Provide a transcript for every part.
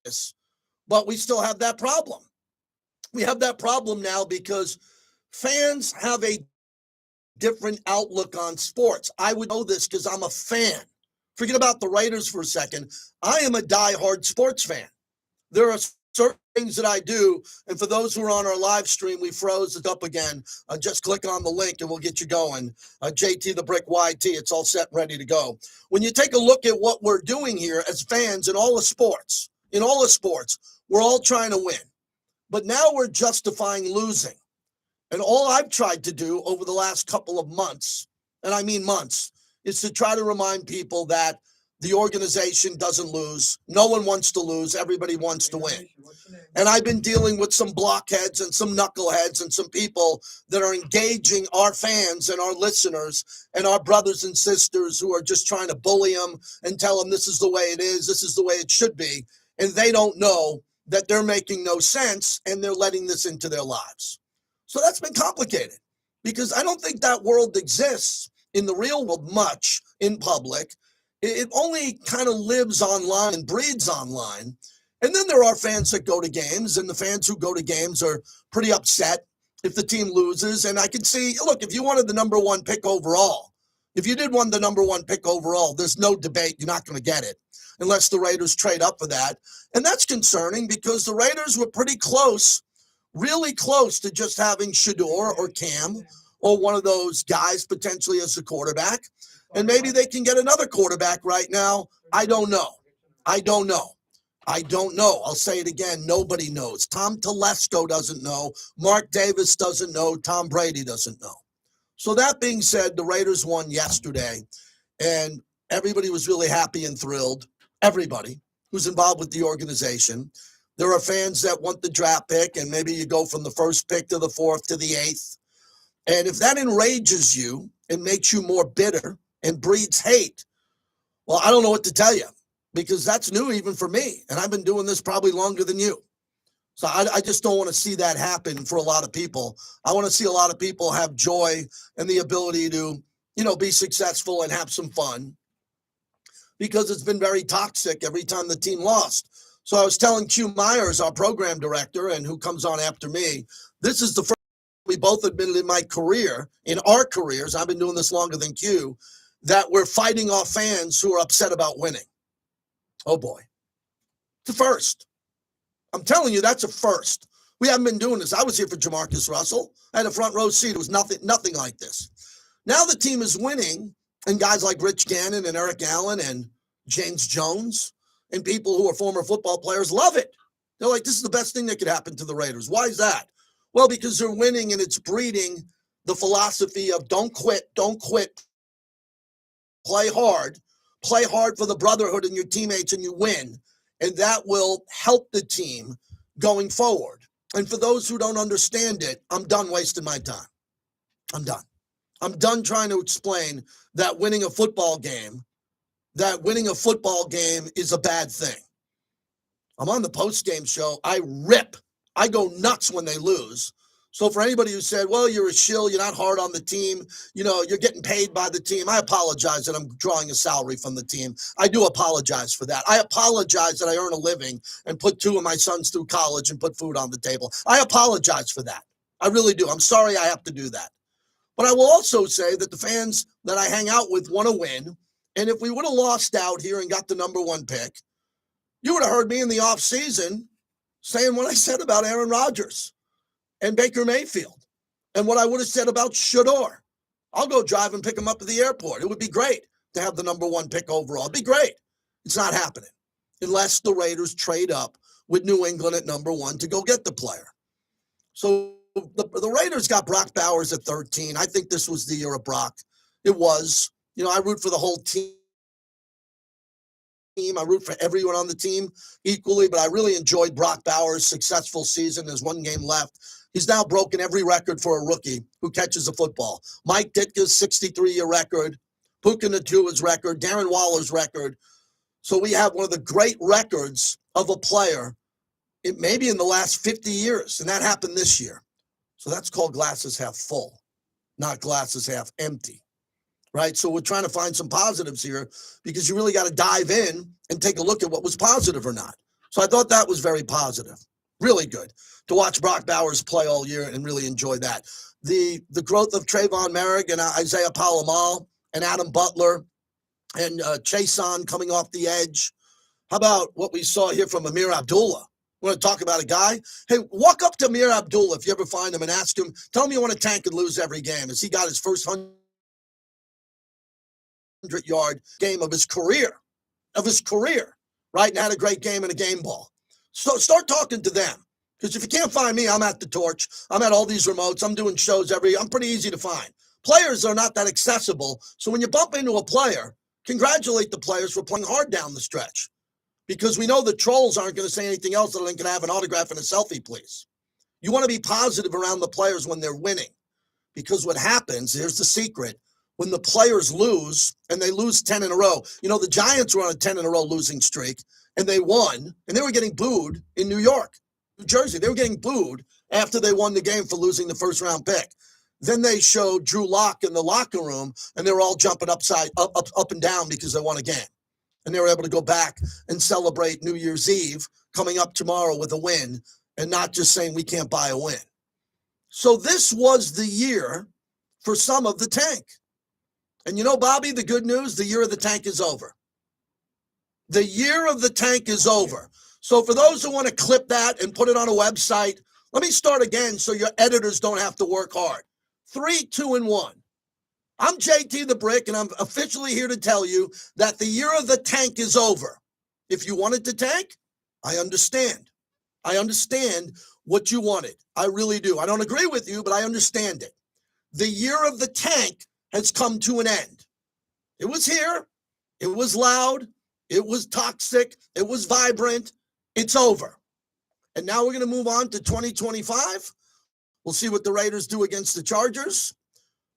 this, but we still have that problem. We have that problem now because fans have a different outlook on sports. I would know this because I'm a fan. Forget about the Raiders for a second. I am a diehard sports fan. There are certain things that I do, and for those who are on our live stream, we froze it up again. Just click on the link and we'll get you going. JT the Brick YT, it's all set and ready to go. When you take a look at what we're doing here as fans in all the sports, we're all trying to win. But now we're justifying losing. And all I've tried to do over the last couple of months, and I mean months, is to try to remind people that the organization doesn't lose. No one wants to lose. Everybody wants to win. And I've been dealing with some blockheads and some knuckleheads and some people that are engaging our fans and our listeners and our brothers and sisters who are just trying to bully them and tell them this is the way it is, this is the way it should be. And they don't know that they're making no sense and they're letting this into their lives. So that's been complicated because I don't think that world exists in the real world much in public. It only kind of lives online and breeds online. And then there are fans that go to games, and the fans who go to games are pretty upset if the team loses. And I can see, look, if you wanted the number one pick overall, if you did want the number one pick overall, there's no debate. You're not going to get it unless the Raiders trade up for that. And that's concerning because the Raiders were pretty close, really close to just having Shador or Cam or one of those guys potentially as a quarterback. And maybe they can get another quarterback right now. I don't know. I'll say it again. Nobody knows. Tom Telesco doesn't know. Mark Davis doesn't know. Tom Brady doesn't know. So that being said, the Raiders won yesterday, and everybody was really happy and thrilled. Everybody who's involved with the organization. There are fans that want the draft pick, and maybe you go from the first pick to the fourth to the eighth. And if that enrages you and makes you more bitter and breeds hate, well, I don't know what to tell you because that's new even for me. And I've been doing this probably longer than you. So I just don't want to see that happen for a lot of people. I want to see a lot of people have joy and the ability to, be successful and have some fun because it's been very toxic every time the team lost. So I was telling Q Myers, our program director, and who comes on after me, this is the first we both admitted in my career, in our careers, I've been doing this longer than Q, that we're fighting off fans who are upset about winning. Oh, boy. It's a first. I'm telling you, that's a first. We haven't been doing this. I was here for Jamarcus Russell. I had a front row seat. It was nothing like this. Now the team is winning, and guys like Rich Gannon and Eric Allen and James Jones and people who are former football players love it. They're like, this is the best thing that could happen to the Raiders. Why is that? Well, because they're winning, and it's breeding the philosophy of don't quit, play hard for the brotherhood and your teammates, and you win. And that will help the team going forward. And for those who don't understand it, I'm done wasting my time. I'm done. I'm done trying to explain that winning a football game is a bad thing. I'm on the post-game show. I go nuts when they lose. So for anybody who said, well, you're a shill, you're not hard on the team, you're getting paid by the team, I apologize that I'm drawing a salary from the team. I do apologize for that. I apologize that I earn a living and put two of my sons through college and put food on the table. I apologize for that. I really do. I'm sorry I have to do that. But I will also say that the fans that I hang out with want to win. And if we would have lost out here and got the number one pick, you would have heard me in the offseason saying what I said about Aaron Rodgers and Baker Mayfield and what I would have said about Shador. I'll go drive and pick him up at the airport. It would be great to have the number one pick overall. It'd be great. It's not happening unless the Raiders trade up with New England at number one to go get the player. So the Raiders got Brock Bowers at 13. I think this was the year of Brock. It was. I root for the whole team. I root for everyone on the team equally, but I really enjoyed Brock Bowers' successful season. There's one game left. He's now broken every record for a rookie who catches a football. Mike Ditka's 63-year record, Puka Nacua's record, Darren Waller's record. So we have one of the great records of a player maybe in the last 50 years, and that happened this year. So that's called glasses half full, not glasses half empty. Right? So we're trying to find some positives here because you really got to dive in and take a look at what was positive or not. So I thought that was very positive. Really good to watch Brock Bowers play all year and really enjoy that. The growth of Trayvon Merrick and Isaiah Palamal and Adam Butler and Chason coming off the edge. How about what we saw here from Amir Abdullah? We want to talk about a guy? Hey, walk up to Amir Abdullah if you ever find him and ask him, tell him you want to tank and lose every game. As he got his first 100-yard game of his career, right? And had a great game in a game ball. So start talking to them. Because if you can't find me, I'm at the Torch. I'm at all these remotes. I'm doing shows I'm pretty easy to find. Players are not that accessible. So when you bump into a player, congratulate the players for playing hard down the stretch. Because we know the trolls aren't going to say anything else other than can I have an autograph and a selfie, please. You want to be positive around the players when they're winning. Because what happens, here's the secret, when the players lose, and they lose 10 in a row. You know, the Giants were on a 10 in a row losing streak, and they won, and they were getting booed in New York, New Jersey. They were getting booed after they won the game for losing the first-round pick. Then they showed Drew Lock in the locker room, and they were all jumping up and down because they won a game. And they were able to go back and celebrate New Year's Eve coming up tomorrow with a win and not just saying we can't buy a win. So this was the year for some of the tank. And you know, Bobby, the good news, the year of the tank is over. The year of the tank is over. So for those who want to clip that and put it on a website, let me start again so your editors don't have to work hard. 3, 2, and 1. I'm JT the Brick, and I'm officially here to tell you that the year of the tank is over. If you wanted to tank, I understand. I understand what you wanted. I really do. I don't agree with you, but I understand it. The year of the tank has come to an end. It was here. It was loud. It was toxic. It was vibrant. It's over. And now we're going to move on to 2025. We'll see what the Raiders do against the Chargers.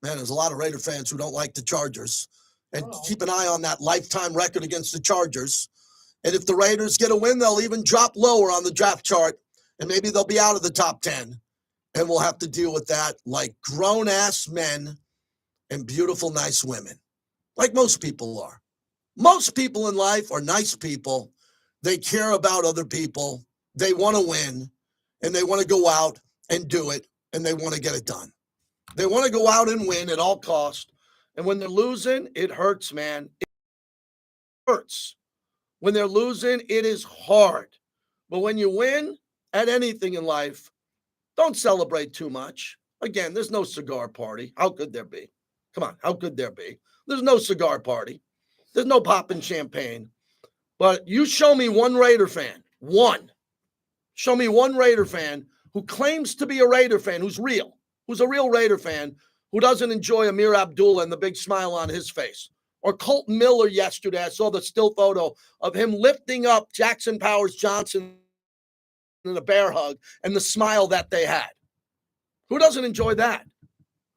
Man, there's a lot of Raider fans who don't like the Chargers. And keep an eye on that lifetime record against the Chargers. And if the Raiders get a win, they'll even drop lower on the draft chart. And maybe they'll be out of the top 10. And we'll have to deal with that like grown-ass men and beautiful, nice women. Like most people are. Most people in life are nice people. They care about other people. They want to win. And they want to go out and do it. And they want to get it done. They want to go out and win at all costs. And when they're losing, it hurts, man. It hurts. When they're losing, it is hard. But when you win at anything in life, don't celebrate too much. Again, there's no cigar party. How could there be? Come on, how could there be? There's no cigar party. There's no popping champagne. But you show me one Raider fan, one. Show me one Raider fan who claims to be a Raider fan, who's real. Who's a real Raider fan, who doesn't enjoy Amir Abdullah and the big smile on his face. Or Colton Miller yesterday, I saw the still photo of him lifting up Jackson Powers Johnson in a bear hug and the smile that they had. Who doesn't enjoy that?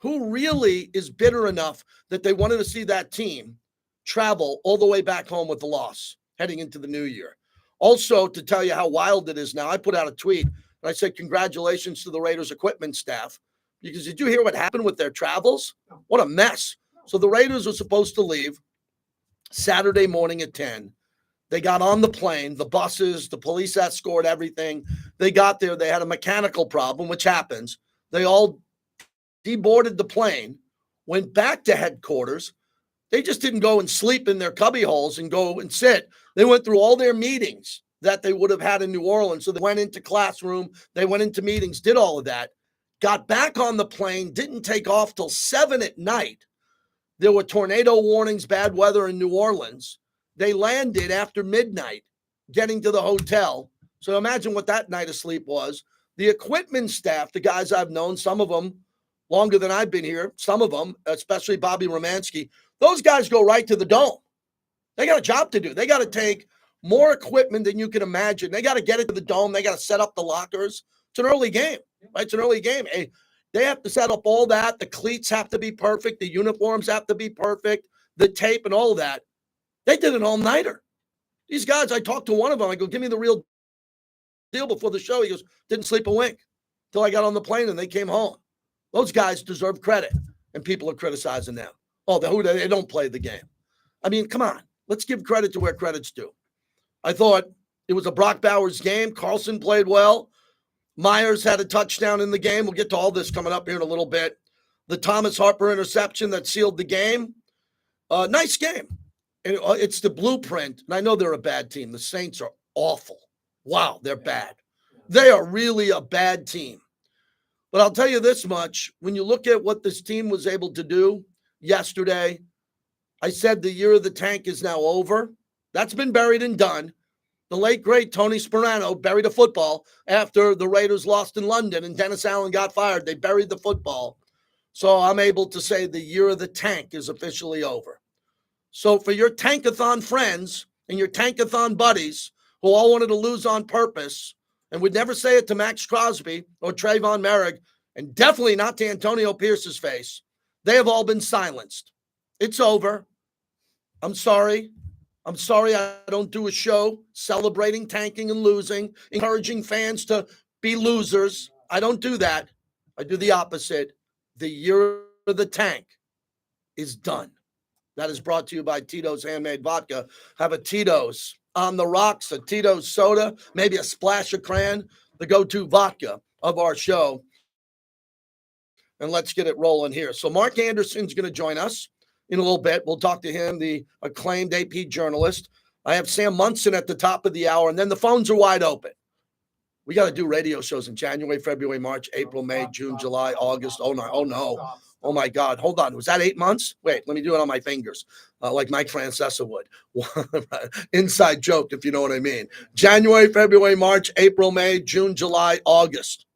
Who really is bitter enough that they wanted to see that team travel all the way back home with the loss heading into the new year? Also, to tell you how wild it is now, I put out a tweet and I said, congratulations to the Raiders equipment staff. Because did you hear what happened with their travels? What a mess. So the Raiders were supposed to leave Saturday morning at 10. They got on the plane, the buses, the police escort, everything. They got there. They had a mechanical problem, which happens. They all deboarded the plane, went back to headquarters. They just didn't go and sleep in their cubby holes and go and sit. They went through all their meetings that they would have had in New Orleans. So they went into classroom. They went into meetings, did all of that. Got back on the plane, didn't take off till 7 at night. There were tornado warnings, bad weather in New Orleans. They landed after midnight, getting to the hotel. So imagine what that night of sleep was. The equipment staff, the guys I've known, some of them longer than I've been here, some of them, especially Bobby Romanski, those guys go right to the dome. They got a job to do. They got to take more equipment than you can imagine. They got to get it to the dome. They got to set up the lockers. It's an early game. Right? It's an early game. Hey, they have to set up all that. The cleats have to be perfect. The uniforms have to be perfect. The tape and all of that. They did an all-nighter. These guys, I talked to one of them. I go, give me the real deal before the show. He goes, didn't sleep a wink until I got on the plane and they came home. Those guys deserve credit, and people are criticizing them. Oh, they don't play the game. I mean, come on. Let's give credit to where credit's due. I thought It was a Brock Bowers game. Carlson played well. Myers had a touchdown in the game. We'll get to all this coming up here in a little bit. The Thomas Harper interception that sealed the game. Nice game. And it's the blueprint. And I know they're a bad team. The Saints are awful. Wow, they're bad. They are really a bad team. But I'll tell you this much. When you look at what this team was able to do yesterday, I said the year of the tank is now over. That's been buried and done. The late, great Tony Sperano buried a football after the Raiders lost in London and Dennis Allen got fired. They buried the football. So I'm able to say the year of the tank is officially over. So for your tankathon friends and your tankathon buddies who all wanted to lose on purpose and would never say it to Max Crosby or Trayvon Merrick, and definitely not to Antonio Pierce's face, they have all been silenced. It's over. I'm sorry. I don't do a show celebrating tanking and losing, encouraging fans to be losers. I don't do that. I do the opposite. The year of the tank is done. That is brought to you by Tito's Handmade Vodka. Have a Tito's on the rocks, a Tito's soda, maybe a splash of cran, the go-to vodka of our show. And let's get it rolling here. So Mark Anderson's going to join us in a little bit. We'll talk to him, the acclaimed AP journalist. I have Sam Munson at the top of the hour, and then the phones are wide open. We got to do radio shows in January, February, March, April, May, June, July, August. Oh, no. Oh, my God. Hold on. Was that 8 months? Wait, let me do it on my fingers, like Mike Francesa would. Inside joke, if you know what I mean. January, February, March, April, May, June, July, August.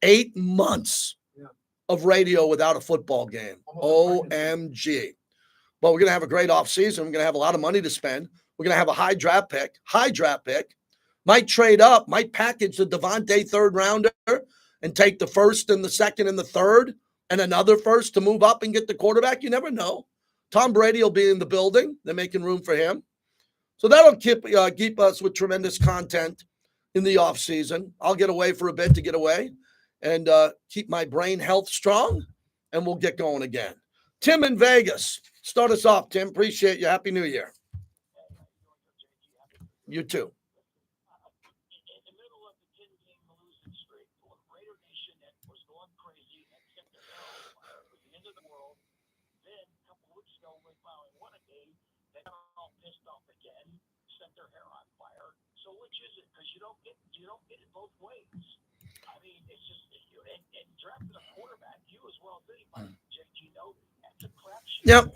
8 months of radio without a football game. OMG. Well, we're going to have a great offseason. We're going to have a lot of money to spend. We're going to have a high draft pick. Might trade up, might package the Devontae third rounder and take the first and the second and the third and another first to move up and get the quarterback. You never know. Tom Brady will be in the building. They're making room for him. So that'll keep us with tremendous content in the offseason. I'll get away for a bit to get away and keep my brain health strong, and we'll get going again. Tim in Vegas. Start us off, Tim. Appreciate you. Happy New Year. You too. You don't get it both ways. I mean, it's just and drafting a quarterback, you as well as anybody, JG, that's a crapshoot. Yep.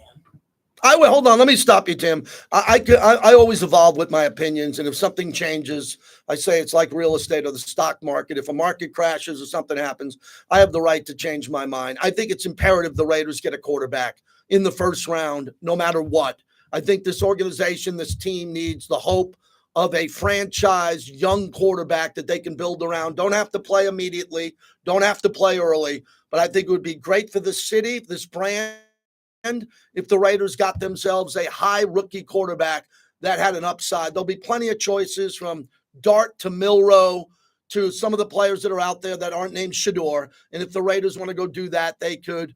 Hold on. Let me stop you, Tim. I always evolve with my opinions, and if something changes, I say it's like real estate or the stock market. If a market crashes or something happens, I have the right to change my mind. I think it's imperative the Raiders get a quarterback in the first round, no matter what. I think this organization, this team needs the hope of a franchise young quarterback that they can build around. Don't have to play immediately. Don't have to play early. But I think it would be great for the city, this brand, if the Raiders got themselves a high rookie quarterback that had an upside. There'll be plenty of choices from Dart to Milrow to some of the players that are out there that aren't named Shador. And if the Raiders want to go do that, they could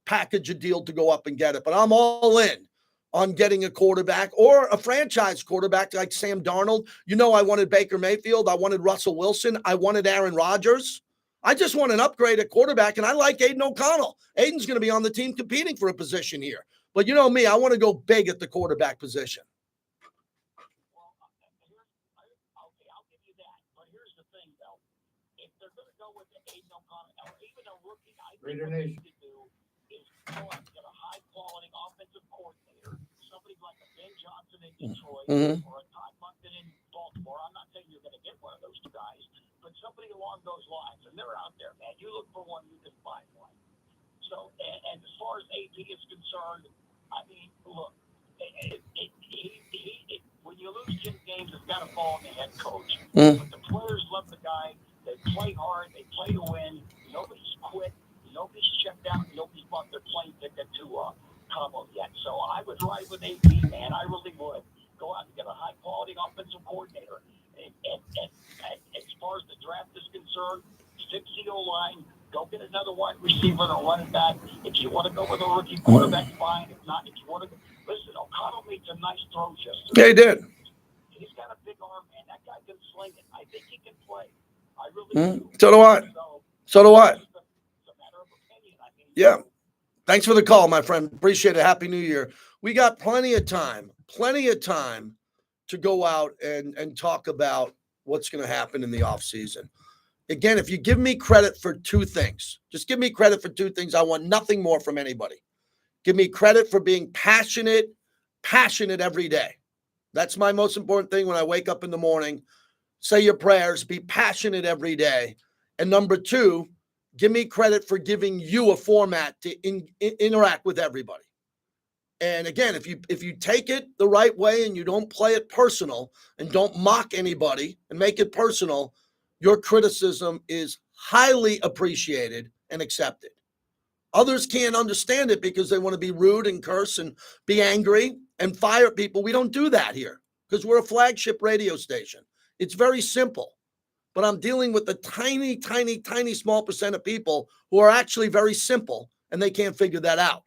package a deal to go up and get it. But I'm all in on getting a quarterback or a franchise quarterback like Sam Darnold. You know, I wanted Baker Mayfield. I wanted Russell Wilson. I wanted Aaron Rodgers. I just want an upgrade at quarterback, and I like Aiden O'Connell. Aiden's going to be on the team competing for a position here. But you know me, I want to go big at the quarterback position. Well, I'll give you that. But here's the thing, though. If they're going to go with Aiden O'Connell or even a rookie, I think what they need to do is go out and get a high-quality offensive coordinator, somebody like a Ben Johnson in Detroit or a Todd Monken in Baltimore. I'm not saying you're going to get one of those two guys, but somebody along those lines. And they're out there, man. You look for one, you can find one. So, and as far as AP is concerned, I mean, look, when you lose 10 games, it's got to fall on the head coach. But the players love the guy. They play hard. They play to win. Nobody's quit. Nobody's checked out. Nobody's bought their plane ticket to Cabo yet. So I would ride with AP, man. I really would. Go out and get a high-quality offensive coordinator. And as far as the draft is concerned, fix the O-line. Go get another wide receiver or running back. If you want to go with a rookie quarterback, fine. If not, if you want to listen, O'Connell made some nice throws yesterday. Yeah, he did. He's got a big arm, man. That swinging. I think he can play. I really do. So do I. So do I. It's a matter of opinion. I mean, Yeah. Thanks for the call, my friend. Appreciate it. Happy New Year. We got plenty of time to go out and talk about what's going to happen in the offseason. Again, if you give me credit for two things, just give me credit for two things. I want nothing more from anybody. Give me credit for being passionate every day. That's my most important thing when I wake up in the morning. Say your prayers, be passionate every day. And number two, give me credit for giving you a format to interact with everybody. And again, if you take it the right way and you don't play it personal and don't mock anybody and make it personal, your criticism is highly appreciated and accepted. Others can't understand it because they want to be rude and curse and be angry and fire people. We don't do that here because we're a flagship radio station. It's very simple. But I'm dealing with the tiny small percent of people who are actually very simple and they can't figure that out.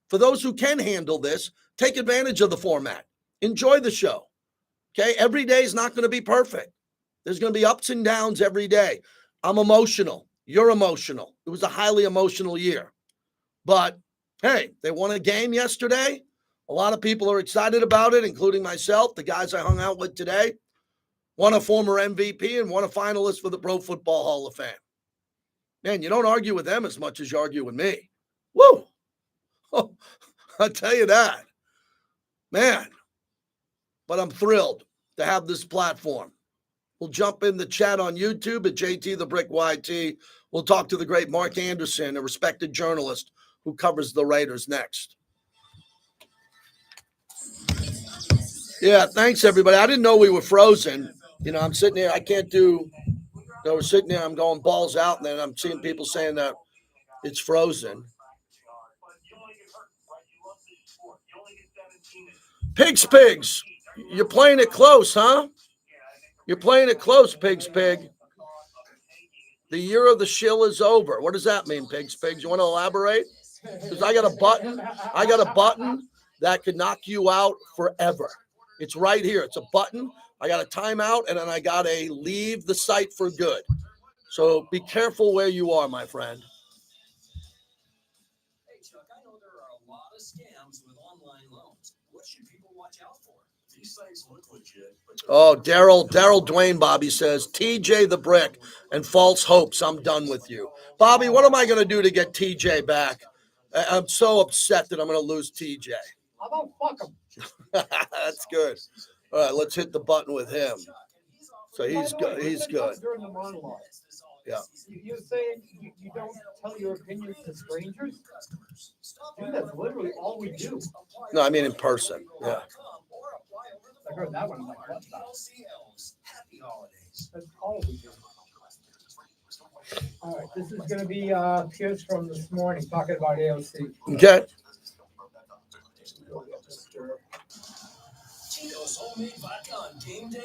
For those who can handle this, take advantage of the format. Enjoy the show. Okay? Every day is not going to be perfect. There's going to be ups and downs every day. I'm emotional. You're emotional. It was a highly emotional year. But, hey, they won a game yesterday. A lot of people are excited about it, including myself, the guys I hung out with today. Won a former MVP and won a finalist for the Pro Football Hall of Fame. Man, you don't argue with them as much as you argue with me. Woo! Oh, I'll tell you that. Man, but I'm thrilled to have this platform. We'll jump in the chat on YouTube at JT the Brick YT. We'll talk to the great Mark Anderson, a respected journalist who covers the Raiders next. Yeah, thanks, everybody. I didn't know we were frozen. You know, I'm sitting here. I can't do – we're sitting there. I'm going balls out, and then I'm seeing people saying that it's frozen. Pigs. You're playing it close, huh? You're playing it close, Pig. The year of the shill is over. What does that mean, Pig? You want to elaborate? Because I got a button that could knock you out forever. It's right here. It's a button. I got a timeout, and then I got a leave the site for good. So be careful where you are, my friend. Hey, Chuck, I know there are a lot of scams with online loans. What should people watch out for? These sites look legit. Oh, Daryl Dwayne Bobby says, TJ the Brick and false hopes. I'm done with you. Bobby, what am I going to do to get TJ back? I'm so upset that I'm going to lose TJ. How about fuck him? That's good. All right, let's hit the button with him. So he's good. He's good. During the monologue. Yeah. You're saying you don't tell your opinions to strangers? Dude, that's literally all we do. No, I mean in person. Yeah. I heard that one. I'm like, what the? That's all we do. All right, this is going to be Pierce from this morning talking about AOC. Okay. Tito's homemade vodka on game day.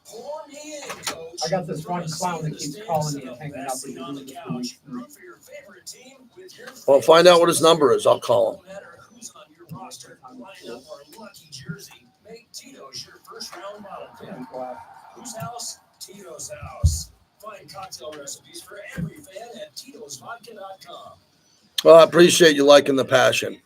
Pour me in, coach. I got this one clown that keeps calling me and hanging out with on the me. couch. Root for your favorite team with your Well, find out what his number is. I'll call him. No matter who's on your roster, line up our lucky jersey. Make Tito's your first round bottle pick. Whose house? Tito's house. Find cocktail recipes for every fan at Tito'sVodka.com. Well, I appreciate you liking the passion.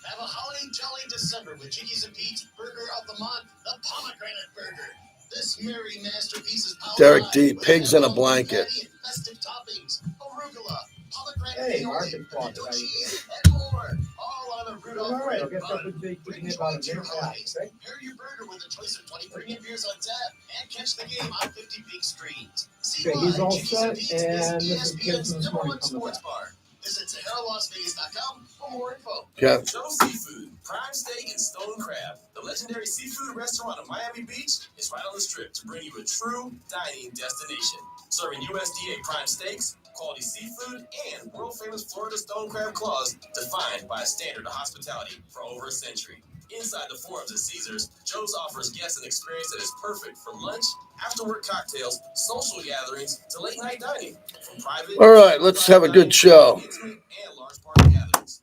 Have a holly jolly December with Chickies and Pete's Burger of the Month, the Pomegranate Burger. This merry masterpiece is Derek D, pigs in a blanket. Festive toppings, arugula, pomegranate Hey, aioli, cheese, and more. All on a Rudolph All right, I red guess that would be Bring about joy a to your minute now, holidays. okay? Pair your burger with a choice of 20 premium beers on tap and catch the game on 50 big screens. See Okay, he's why all Chickies set, Pete's and is this is Pierce ESPN's from this number morning one coming sports back. bar. Visit SaharaLasVegas.com for more info. Yeah. Joe Seafood, prime steak and stone crab. The legendary seafood restaurant of Miami Beach is right on the strip to bring you a true dining destination. Serving USDA prime steaks, quality seafood, and world-famous Florida stone crab claws defined by a standard of hospitality for over a century. Inside the forums at Caesars, Joe's offers guests an experience that is perfect for lunch, after-work cocktails, social gatherings, to late-night dining. From private, All right, let's have a good show. intimate, and large party gatherings.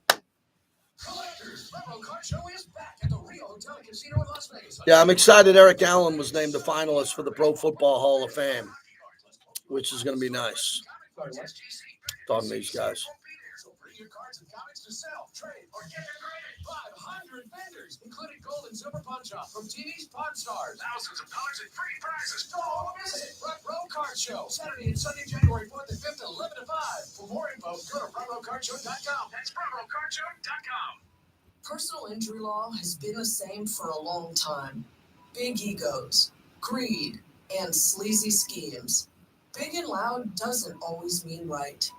Collectors, Yeah, I'm excited Eric Allen was named the finalist for the Pro Football Hall of Fame, which is going to be nice. Talking to these guys. Your cards and comics to sell, trade, or get your credit. 500 vendors, including gold and silver pawn shop from TV's Pawn Stars. Thousands of dollars in free prizes. Don't miss it. Front Row Card Show, Saturday and Sunday, January 4th and 5th at 11 to 5. For more info, go to frontrowcardshow.com. That's frontrowcardshow.com. Personal injury law has been the same for a long time. Big egos, greed, and sleazy schemes. Big and loud doesn't always mean right.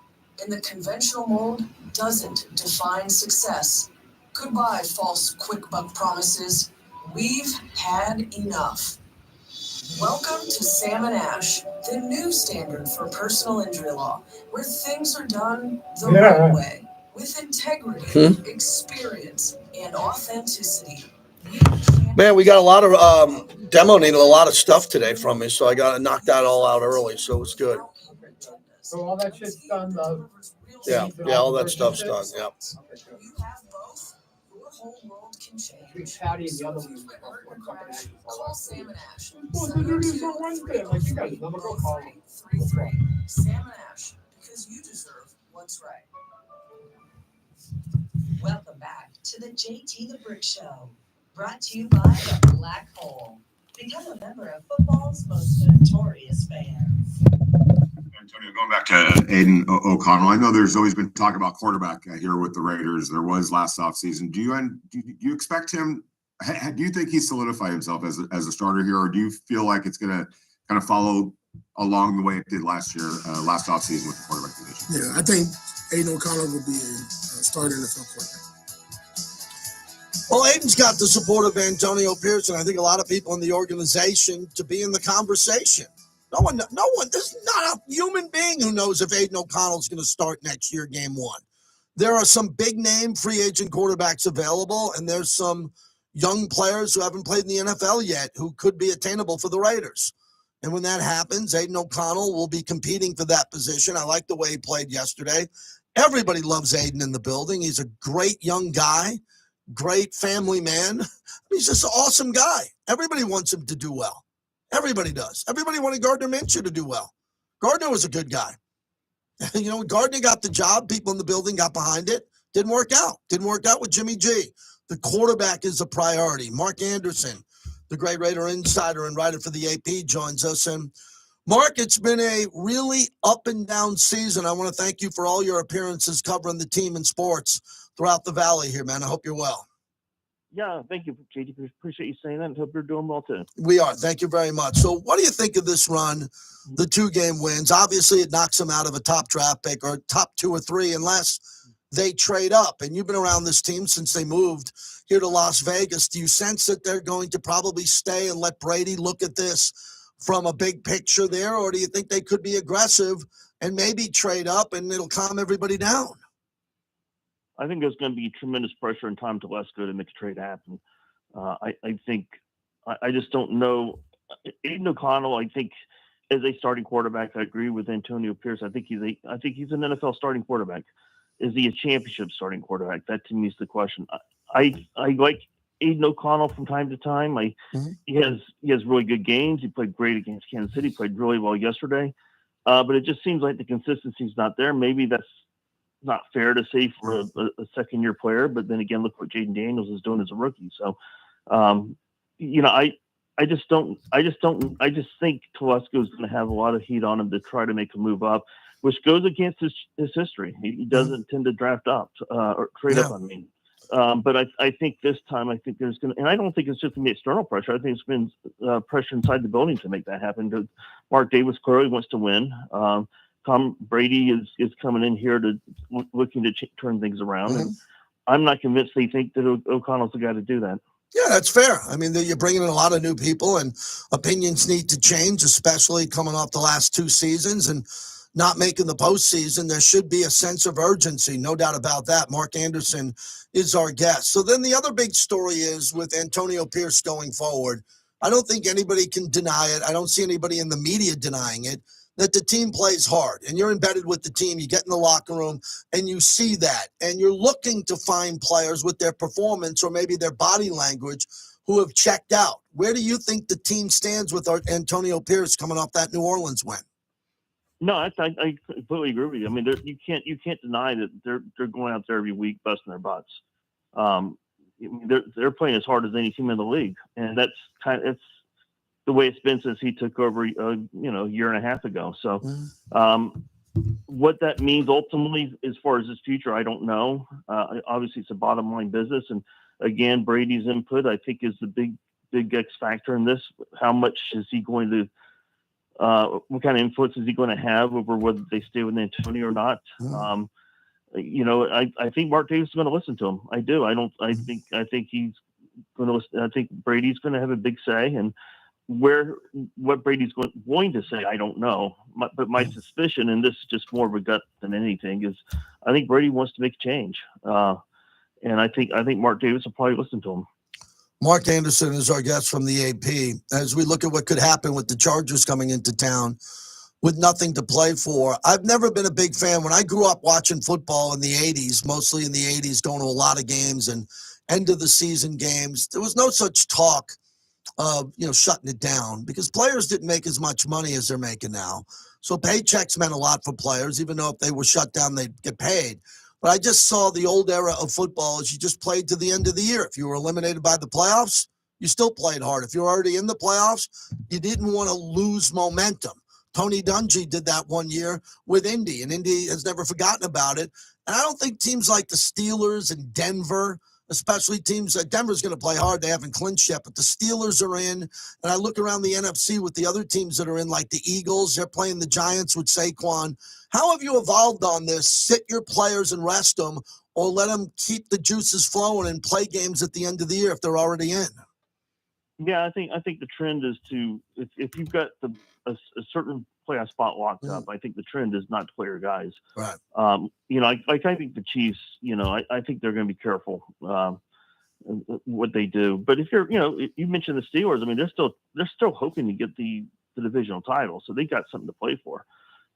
And the conventional mold doesn't define success. Goodbye, false quick buck promises. We've had enough. Welcome to Sam and Ash, the new standard for personal injury law, where things are done the right way, with integrity, experience, and authenticity. Man, we got a lot of demoing a lot of stuff today from me, so I got to knock that all out early, so it's good. So all that shit's done, Yeah, all that stuff's done, yeah. You have both, your whole world can Between change. Patty and the other one. Call Sam and Ash. Well, they're just on Wednesday. Like, you guys never go call them. 3333. Sam and Ash, because you deserve what's right. Welcome back to the JT the Brick Show, brought to you by the Black Hole. Become a member of football's most notorious fans. Antonio, going back to Aiden O'Connell, I know there's always been talk about quarterback here with the Raiders. There was last offseason. Do you expect him? Do you think he solidified himself as a starter here, or do you feel like it's going to kind of follow along the way it did last year, last offseason with the quarterback position? Yeah, I think Aiden O'Connell will be a starting NFL quarterback. Well, Aiden's got the support of Antonio Pierce, and I think a lot of people in the organization to be in the conversation. No one, there's not a human being who knows if Aiden O'Connell's going to start next year, game one. There are some big name free agent quarterbacks available, and there's some young players who haven't played in the NFL yet who could be attainable for the Raiders. And when that happens, Aiden O'Connell will be competing for that position. I like the way he played yesterday. Everybody loves Aiden in the building. He's a great young guy, great family man. He's just an awesome guy. Everybody wants him to do well. Everybody does. Everybody wanted Gardner Minshew to do well. Gardner was a good guy. You know, when Gardner got the job, people in the building got behind it. Didn't work out. Didn't work out with Jimmy G. The quarterback is a priority. Mark Anderson, the great Raider insider and writer for the AP, joins us. And Mark, it's been a really up and down season. I want to thank you for all your appearances covering the team and sports throughout the Valley here, man. I hope you're well. Yeah, thank you, JD. Appreciate you saying that. And hope you're doing well too. We are. Thank you very much. So what do you think of this run, the 2-game wins? Obviously, it knocks them out of a top draft pick or top 2 or 3 unless they trade up. And you've been around this team since they moved here to Las Vegas. Do you sense that they're going to probably stay and let Brady look at this from a big picture there? Or do you think they could be aggressive and maybe trade up and it'll calm everybody down? I think there's going to be tremendous pressure and Tom Telesco to make a trade happen. I just don't know. Aiden O'Connell, I think, as a starting quarterback, I agree with Antonio Pierce. I think he's an NFL starting quarterback. Is he a championship starting quarterback? That to me is the question. I like Aiden O'Connell from time to time. He has really good games. He played great against Kansas City. Played really well yesterday. But it just seems like the consistency's not there. Maybe that's not fair to say for a second-year player, but then again, look what Jaden Daniels is doing as a rookie. So, I just think Telesco is going to have a lot of heat on him to try to make a move up, which goes against his history. He doesn't tend to draft up or trade up. I mean, but I think this time, I think there's going to, and I don't think it's just going to be external pressure. I think it's been pressure inside the building to make that happen. Mark Davis clearly wants to win. Tom Brady is coming in here looking to turn things around, and I'm not convinced they think that O'Connell's the guy to do that. Yeah, that's fair. I mean, you're bringing in a lot of new people, and opinions need to change, especially coming off the last 2 seasons and not making the postseason. There should be a sense of urgency, no doubt about that. Mark Anderson is our guest. So then the other big story is with Antonio Pierce going forward. I don't think anybody can deny it. I don't see anybody in the media denying it. that the team plays hard and you're embedded with the team, you get in the locker room and you see that and you're looking to find players with their performance or maybe their body language who have checked out. Where do you think the team stands with Antonio Pierce coming off that New Orleans win? No, I completely agree with you. I mean, you can't deny that they're going out there every week busting their butts. They're playing as hard as any team in the league, and it's the way it's been since he took over, a year and a half ago. So, what that means ultimately, as far as his future, I don't know. Obviously, it's a bottom line business, and again, Brady's input, I think, is the big X factor in this. How much is he going to? What kind of influence is he going to have over whether they stay with Antonio or not? I think Mark Davis is going to listen to him. I do. I think he's going to listen. I think Brady's going to have a big say, and what Brady's going to say, I don't know. But my suspicion, and this is just more of a gut than anything, is I think Brady wants to make a change, and I think Mark Davis will probably listen to him. Mark Anderson is our guest from the AP. As we look at what could happen with the Chargers coming into town with nothing to play for, I've never been a big fan. When I grew up watching football in the 80s, mostly in the 80s, going to a lot of games and end of the season games, there was no such talk of shutting it down because players didn't make as much money as they're making now. So paychecks meant a lot for players, even though if they were shut down, they'd get paid. But I just saw the old era of football as you just played to the end of the year. If you were eliminated by the playoffs, you still played hard. If you were already in the playoffs, you didn't want to lose momentum. Tony Dungy did that one year with Indy, and Indy has never forgotten about it. And I don't think teams like the Steelers and Denver, especially teams that Denver's going to play hard. They haven't clinched yet, but the Steelers are in. And I look around the NFC with the other teams that are in, like the Eagles. They're playing the Giants with Saquon. How have you evolved on this? Sit your players and rest them, or let them keep the juices flowing and play games at the end of the year if they're already in? Yeah, I think the trend is to if you've got a certain playoff spot locked up, I think the trend is not to play your guys. Right. I think the Chiefs, I think they're going to be careful what they do. But if you mentioned the Steelers, I mean, they're still hoping to get the divisional title, so they got something to play for.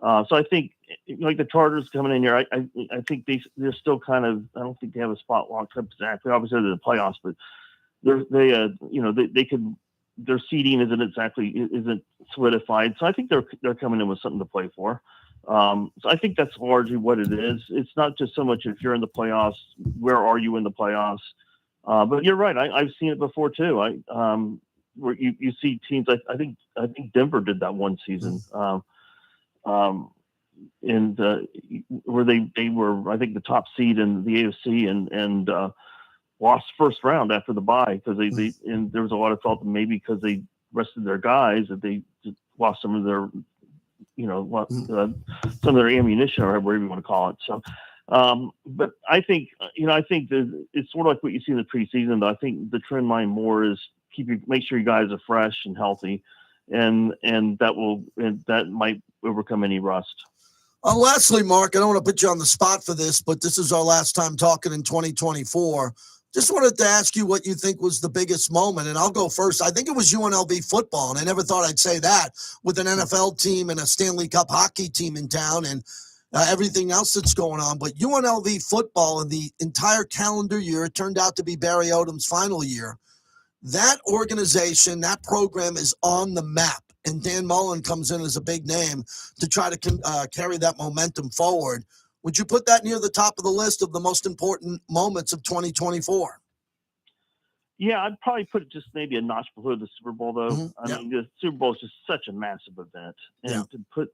So I think like the Chargers coming in here, I think they're still kind of, I don't think they have a spot locked up exactly. Obviously they're the playoffs, but they could, their seeding isn't solidified. So I think they're coming in with something to play for. So I think that's largely what it is. It's not just so much if you're in the playoffs, where are you in the playoffs? But you're right. I've seen it before too. Where you see teams. I think Denver did that one season. And where they were, I think, the top seed in the AFC and lost first round after the bye because they and there was a lot of thought that maybe because they rested their guys that they just lost some of their some of their ammunition or whatever you want to call it. So, but I think it's sort of like what you see in the preseason. Though I think the trend line more is make sure you guys are fresh and healthy, and that might overcome any rust. Lastly, Mark, I don't want to put you on the spot for this, but this is our last time talking in 2024. Just wanted to ask you what you think was the biggest moment, and I'll go first. I think it was UNLV football, and I never thought I'd say that with an NFL team and a Stanley Cup hockey team in town and everything else that's going on. But UNLV football in the entire calendar year, it turned out to be Barry Odom's final year. That organization, that program is on the map. And Dan Mullen comes in as a big name to try to carry that momentum forward. Would you put that near the top of the list of the most important moments of 2024? Yeah, I'd probably put it just maybe a notch below the Super Bowl, though. I mean, the Super Bowl is just such a massive event, and to put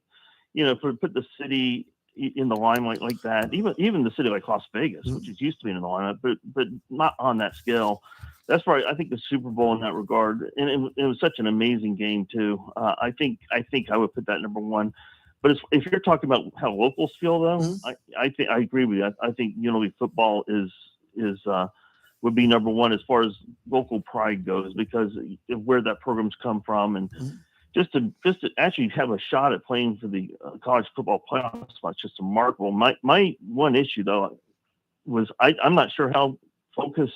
the city in the limelight like that, even the city like Las Vegas, which is used to be in the limelight, but not on that scale. That's right. I think the Super Bowl in that regard, and it was such an amazing game too. I think I would put that number one. But if you're talking about how locals feel, though, I agree with you. I think UNLV football would be number one as far as local pride goes because of where that program's come from, and just to actually have a shot at playing for the college football playoff spot is just remarkable. My one issue though was I'm not sure how focused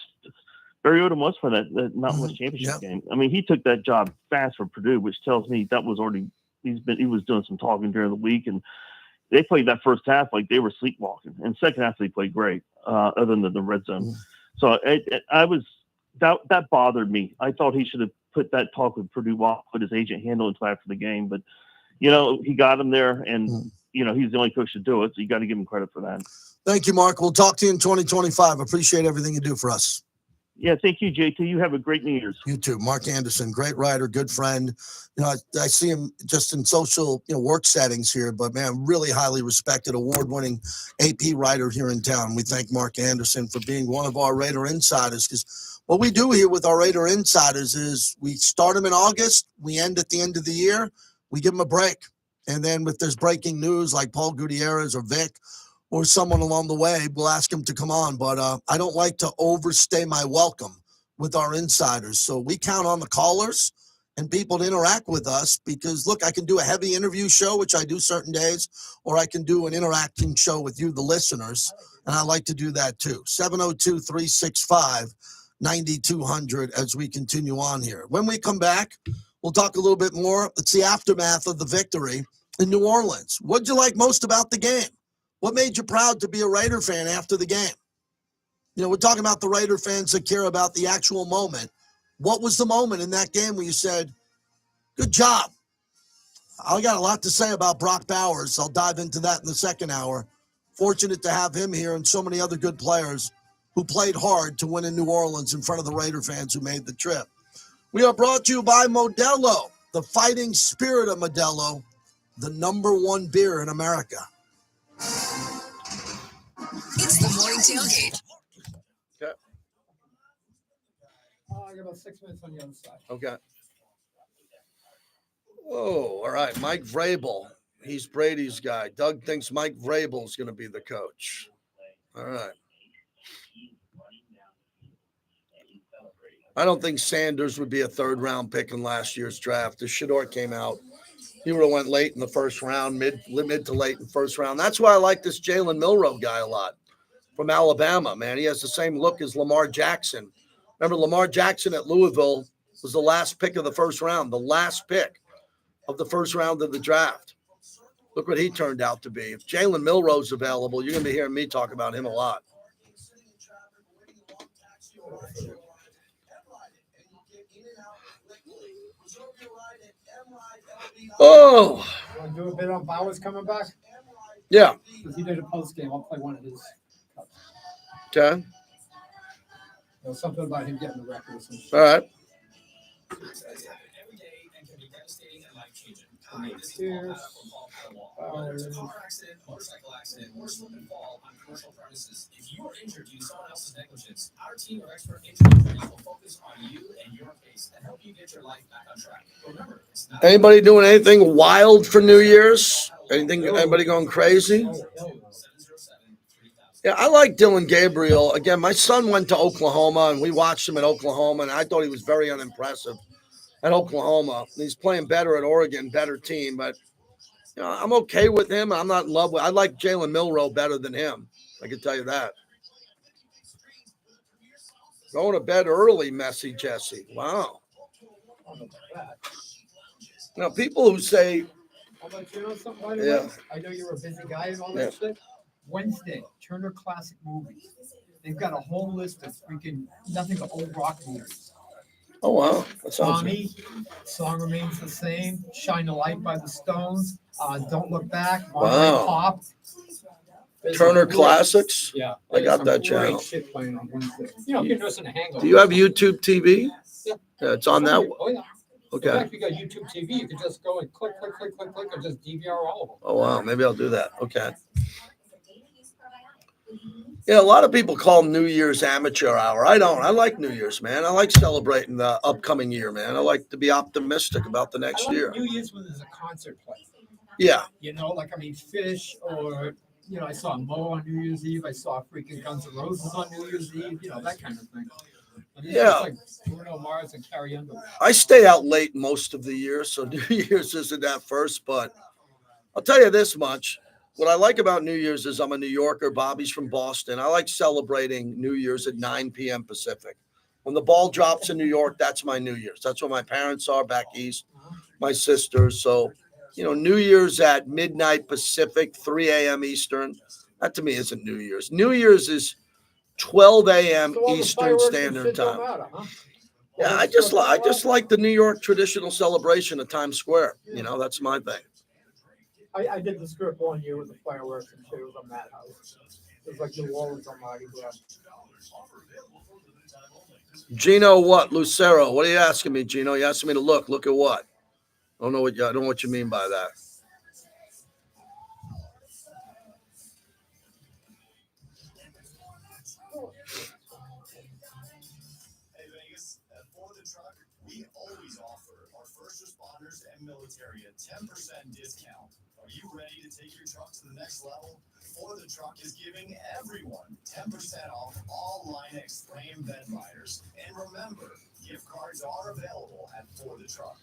Barry Odom was for that Mountain West Championship game. I mean, he took that job fast for Purdue, which tells me that was already he was doing some talking during the week, and they played that first half like they were sleepwalking, and second half they played great, other than the red zone. So that bothered me. I thought he should have put that talk with Purdue off, put his agent handle until after the game, but he got him there, and he's the only coach to do it, so you got to give him credit for that. Thank you, Mark. We'll talk to you in 2025. Appreciate everything you do for us. Yeah, thank you, JT. You have a great New Year's. You too. Mark Anderson, great writer, good friend. I see him just in social, work settings here, but man, really highly respected, award-winning AP writer here in town. We thank Mark Anderson for being one of our Raider insiders, because what we do here with our Raider insiders is we start them in August, we end at the end of the year, we give them a break. And then if there's breaking news like Paul Gutierrez or Vic or someone along the way, we'll ask them to come on. But I don't like to overstay my welcome with our insiders. So we count on the callers and people to interact with us because, look, I can do a heavy interview show, which I do certain days, or I can do an interacting show with you, the listeners, and I like to do that too. 702-365-9200 as we continue on here. When we come back, we'll talk a little bit more. It's the aftermath of the victory in New Orleans. What'd you like most about the game? What made you proud to be a Raider fan after the game? We're talking about the Raider fans that care about the actual moment. What was the moment in that game where you said, good job? I got a lot to say about Brock Bowers. I'll dive into that in the second hour. Fortunate to have him here and so many other good players who played hard to win in New Orleans in front of the Raider fans who made the trip. We are brought to you by Modelo, the fighting spirit of Modelo, the #1 beer in America. It's the morning tailgate. Okay. I got about 6 minutes on the other side. Okay. Oh, all right. Mike Vrabel. He's Brady's guy. Doug thinks Mike Vrabel is going to be the coach. All right. I don't think Sanders would be a third-round pick in last year's draft. If Shador came out, he would have went late in the first round, mid to late in the first round. That's why I like this Jalen Milroe guy a lot from Alabama, man. He has the same look as Lamar Jackson. Remember, Lamar Jackson at Louisville was the last pick of the first round, the last pick of the first round of the draft. Look what he turned out to be. If Jalen Milroe's available, you're going to be hearing me talk about him a lot. Oh. You want to do a bit on Bowers coming back? Yeah. Because he did a post game. I'll play one of his cuts. Okay. There's something about him getting the record. All right. Motorcycle accident, or slip and fall on commercial premises. If you are injured due to someone else's negligence, our team of expert injury attorneys will focus on you and your case and help you get your life back on track. Remember, it's not Anybody doing anything wild for New Year's? Anybody going crazy? Yeah, I like Dylan Gabriel. Again, my son went to Oklahoma, and we watched him at Oklahoma, and I thought he was very unimpressive at Oklahoma. He's playing better at Oregon, better team, but I'm okay with him. I'm not in love with. I like Jalen Milroe better than him. I can tell you that. Going to bed early, Messy Jesse. Wow. Now, people who say, How about you know something, by the way? I know you're a busy guy and all that shit. Wednesday, Turner Classic Movies. They've got a whole list of freaking nothing but old rock movies. oh, wow. That sounds good. Tommy, Song Remains the Same, Shine a Light by the Stones, Don't Look Back, Wow. Monterey Pop. Turner Classics? Yeah. I got that Great channel. shit playing on Wednesday. You know, if you're noticing a hangover. Do you have YouTube TV? Yeah. Yeah, it's on that. Oh, yeah. Okay. In fact, if you got YouTube TV, you can just go and click, and just DVR all of them. Oh, wow. Maybe I'll do that. Okay. Yeah, a lot of people call New Year's amateur hour. I don't. I like New Year's, man. I like celebrating the upcoming year, man. I like to be optimistic about the next I like year. New Year's when there's a concert play. Yeah. You know, Fish or, I saw Mo on New Year's Eve. I saw freaking Guns N' Roses on New Year's Eve. That kind of thing. And it's just like Bruno Mars and Carrie Underwood. I stay out late most of the year, so New Year's isn't that first. But I'll tell you this much. What I like about New Year's is I'm a New Yorker. Bobby's from Boston. I like celebrating New Year's at 9 p.m. Pacific. When the ball drops in New York, that's my New Year's. That's where my parents are back east, my sisters. So New Year's at midnight Pacific, 3 a.m. Eastern. That to me isn't New Year's. New Year's is 12 a.m. So all the Eastern fireworks and Standard shit don't Time. matter, huh? Yeah, I just like the New York traditional celebration of Times Square. That's my thing. I did the script 1 year with the fireworks and shit. It was a madhouse. It was like New Orleans on Mardi Gras. Gino, what? Lucero. What are you asking me, Gino? You asking me to look. Look at what? I don't know what you mean by that. Hey Vegas, at For the Truck, we always offer our first responders and military a 10% discount. Are you ready to take your truck to the next level? For the Truck is giving everyone 10% off all Line-X frame bed liners. And remember, gift cards are available at For the Truck.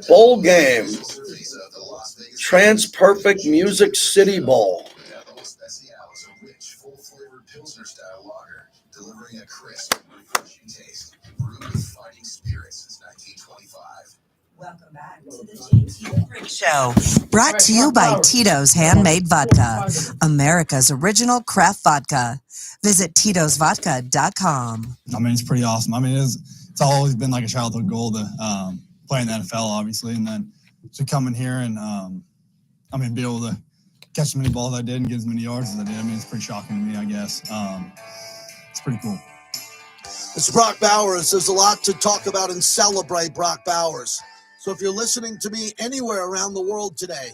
Bowl game. Trans-Perfect Music City Bowl. Delivering a crisp, refreshing taste. Brewed with fighting spirits since 1925. Welcome back to the JT the Brick Show. Brought to you by Tito's Handmade Vodka, America's original craft vodka. Visit Tito'sVodka.com. I mean, it's pretty awesome. I mean, it's always been like a childhood goal to play in the NFL, obviously, and then to come in here and be able to catch as many balls as I did and get as many yards as I did. I mean, it's pretty shocking to me, I guess. It's pretty cool. It's Brock Bowers. There's a lot to talk about and celebrate Brock Bowers. So if you're listening to me anywhere around the world today,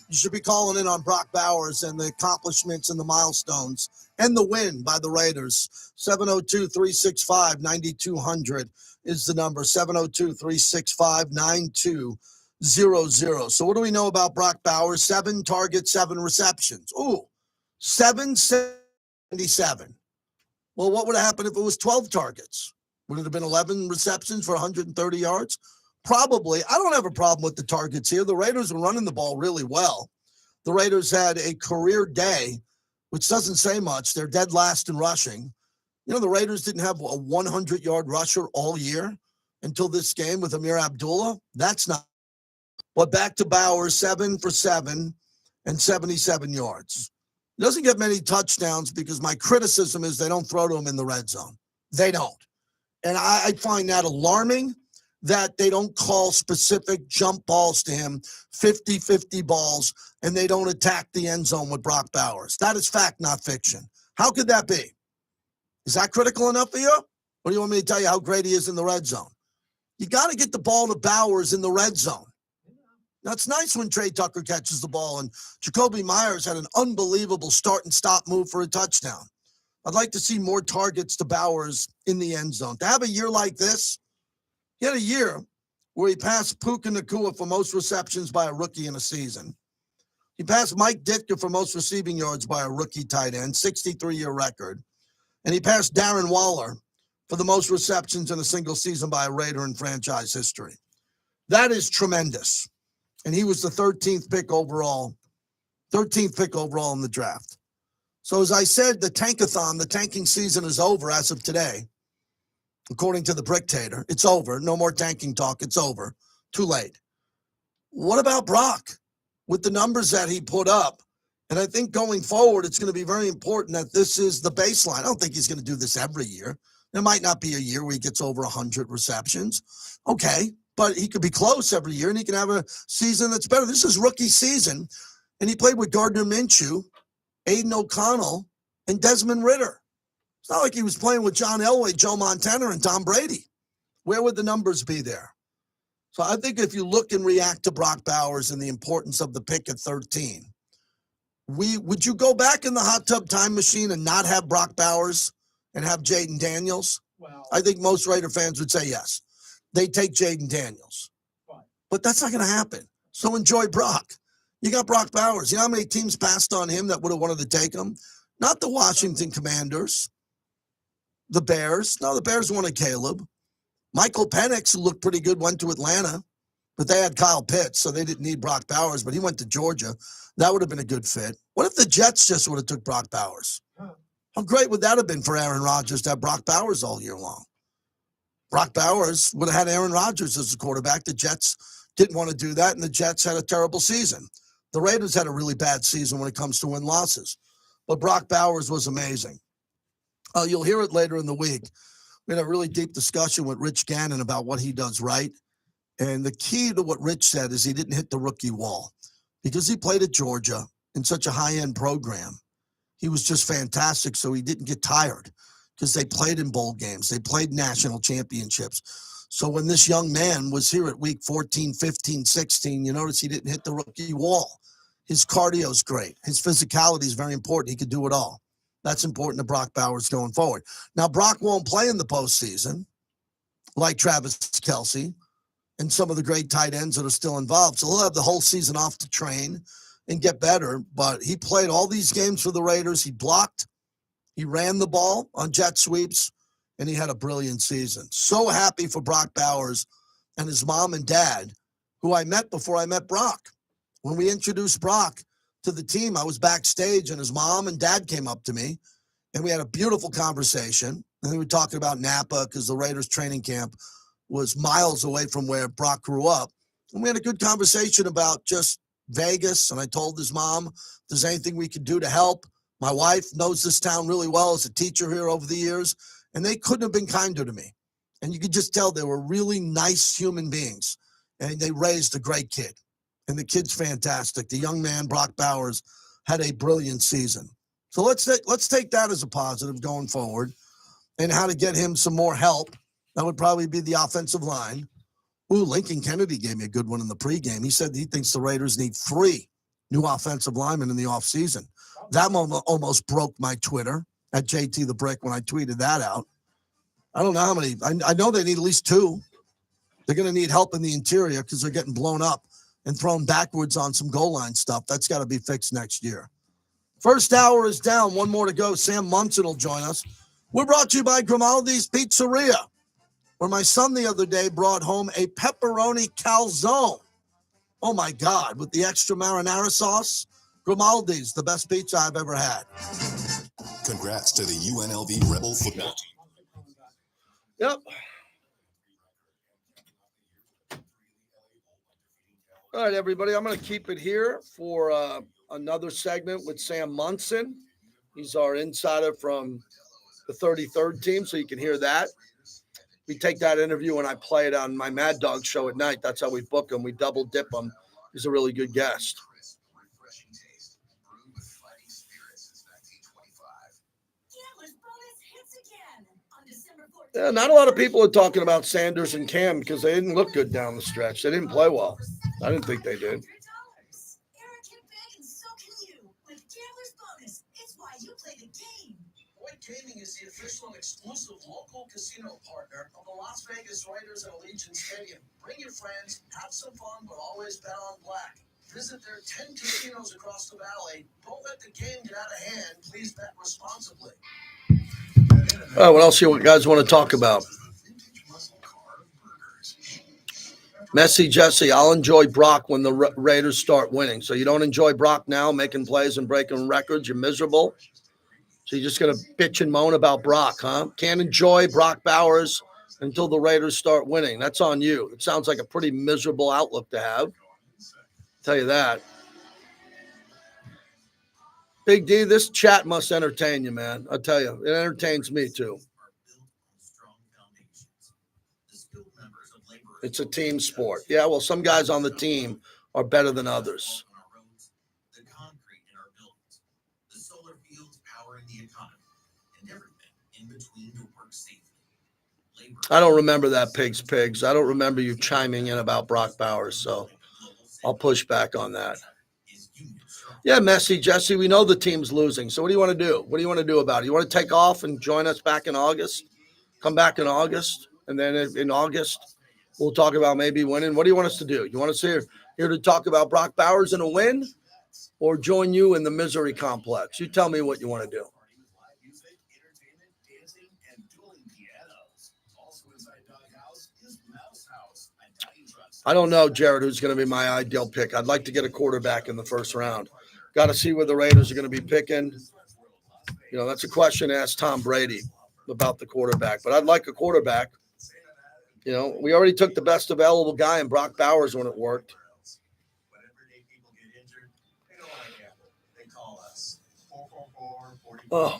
you should be calling in on Brock Bowers and the accomplishments and the milestones and the win by the Raiders. 702-365-9200 is the number, 702-365-9200. So what do we know about Brock Bowers? 7 targets, 7 receptions. Ooh, 777. Well, what would have happened if it was 12 targets? Would it have been 11 receptions for 130 yards? Probably. I don't have a problem with the targets here. The Raiders were running the ball really well. The Raiders had a career day, which doesn't say much. They're dead last in rushing. The Raiders didn't have a 100-yard rusher all year until this game with Amir Abdullah. That's not. But back to Bowers, 7 for 7 and 77 yards. He doesn't get many touchdowns because my criticism is they don't throw to him in the red zone. They don't. And I find that alarming that they don't call specific jump balls to him, 50-50 balls, and they don't attack the end zone with Brock Bowers. That is fact, not fiction. How could that be? Is that critical enough for you? Or do you want me to tell you how great he is in the red zone? You got to get the ball to Bowers in the red zone. That's nice when Trey Tucker catches the ball, and Jacoby Myers had an unbelievable start and stop move for a touchdown. I'd like to see more targets to Bowers in the end zone. To have a year like this, he had a year where he passed Puka Nacua for most receptions by a rookie in a season. He passed Mike Ditka for most receiving yards by a rookie tight end, 63-year record. And he passed Darren Waller for the most receptions in a single season by a Raider in franchise history. That is tremendous. And he was the 13th pick overall in the draft. So as I said, the tankathon, the tanking season is over as of today. According to the Bricktator, it's over. No more tanking talk. It's over. Too late. What about Brock with the numbers that he put up? And I think going forward, it's going to be very important that this is the baseline. I don't think he's going to do this every year. There might not be a year where he gets over 100 receptions. Okay, but he could be close every year, and he can have a season that's better. This is rookie season, and he played with Gardner Minshew, Aiden O'Connell, and Desmond Ridder. It's not like he was playing with John Elway, Joe Montana, and Tom Brady. Where would the numbers be there? So I think if you look and react to Brock Bowers and the importance of the pick at 13, would you go back in the hot tub time machine and not have Brock Bowers and have Jaden Daniels? Well, I think most Raider fans would say yes. They take Jaden Daniels. But that's not going to happen. So enjoy Brock. You got Brock Bowers. You know how many teams passed on him that would have wanted to take him? Not the Washington Commanders. The Bears. No, the Bears wanted Caleb. Michael Penix, who looked pretty good, went to Atlanta. But they had Kyle Pitts, so they didn't need Brock Bowers. But he went to Georgia. That would have been a good fit. What if the Jets just would have took Brock Bowers? How great would that have been for Aaron Rodgers to have Brock Bowers all year long? Brock Bowers would have had Aaron Rodgers as a quarterback. The Jets didn't want to do that, and the Jets had a terrible season. The Raiders had a really bad season when it comes to win-losses. But Brock Bowers was amazing. You'll hear it later in the week. We had a really deep discussion with Rich Gannon about what he does right. And the key to what Rich said is he didn't hit the rookie wall because he played at Georgia in such a high-end program. He was just fantastic, so he didn't get tired because they played in bowl games. They played national championships. So when this young man was here at week 14, 15, 16, you notice he didn't hit the rookie wall. His cardio's great. His physicality is very important. He could do it all. That's important to Brock Bowers going forward. Now, Brock won't play in the postseason like Travis Kelce and some of the great tight ends that are still involved. So he'll have the whole season off to train and get better. But he played all these games for the Raiders. He blocked. He ran the ball on jet sweeps, and he had a brilliant season. So happy for Brock Bowers and his mom and dad, who I met before I met Brock. When we introduced Brock to the team, I was backstage, and his mom and dad came up to me, and we had a beautiful conversation. And we were talking about Napa because the Raiders training camp was miles away from where Brock grew up. And we had a good conversation about just Vegas, and I told his mom, if there's anything we could do to help. My wife knows this town really well as a teacher here over the years, and they couldn't have been kinder to me. And you could just tell they were really nice human beings, and they raised a great kid. And the kid's fantastic. The young man, Brock Bowers, had a brilliant season. So let's take that as a positive going forward, and how to get him some more help. That would probably be the offensive line. Ooh, Lincoln Kennedy gave me a good one in the pregame. He said he thinks the Raiders need 3 new offensive linemen in the offseason. That moment almost broke my Twitter at JT the Brick when I tweeted that out. I don't know how many. I know they need at least 2. They're going to need help in the interior because they're getting blown up and thrown backwards on some goal line stuff. That's got to be fixed next year. First hour is down. 1 more to go. Sam Munson will join us. We're brought to you by Grimaldi's Pizzeria, where my son the other day brought home a pepperoni calzone. Oh, my God, with the extra marinara sauce. Grimaldi's, the best pizza I've ever had. Congrats to the UNLV Rebel football team. Yep. All right, everybody, I'm going to keep it here for another segment with Sam Munson. He's our insider from the 33rd team, so you can hear that. We take that interview and I play it on my Mad Dog show at night. That's how we book him. We double dip him. He's a really good guest. Yeah, not a lot of people are talking about Sanders and Cam because they didn't look good down the stretch. They didn't play well. I didn't think they did. Boyd Gaming is the official and exclusive local casino partner of the Las Vegas Raiders at Allegiant Stadium. Bring your friends, have some fun, but always bet on black. Visit their 10 casinos across the valley. Don't let the game get out of hand. Please bet responsibly. All right, what else you guys want to talk about? Messy Jesse, I'll enjoy Brock when the Raiders start winning. So you don't enjoy Brock now, making plays and breaking records. You're miserable. So you're just going to bitch and moan about Brock, huh? Can't enjoy Brock Bowers until the Raiders start winning. That's on you. It sounds like a pretty miserable outlook to have. Tell you that. Big D, this chat must entertain you, man. I'll tell you, it entertains me too. It's a team sport. Yeah, well, some guys on the team are better than others. The concrete in our buildings, the solar fields powering the economy, and everything in between to work safely. I don't remember that, Pigs. I don't remember you chiming in about Brock Bowers, so I'll push back on that. Yeah, Messy Jesse, we know the team's losing. So what do you want to do? What do you want to do about it? You want to take off and join us back in August? Come back in August, and then in August we'll talk about maybe winning. What do you want us to do? You want us here to talk about Brock Bowers and a win, or join you in the misery complex? You tell me what you want to do. I don't know, Jared, who's going to be my ideal pick. I'd like to get a quarterback in the first round. Got to see where the Raiders are going to be picking. You know, that's a question to ask Tom Brady about the quarterback. But I'd like a quarterback. You know, we already took the best available guy in Brock Bowers when it worked. Oh,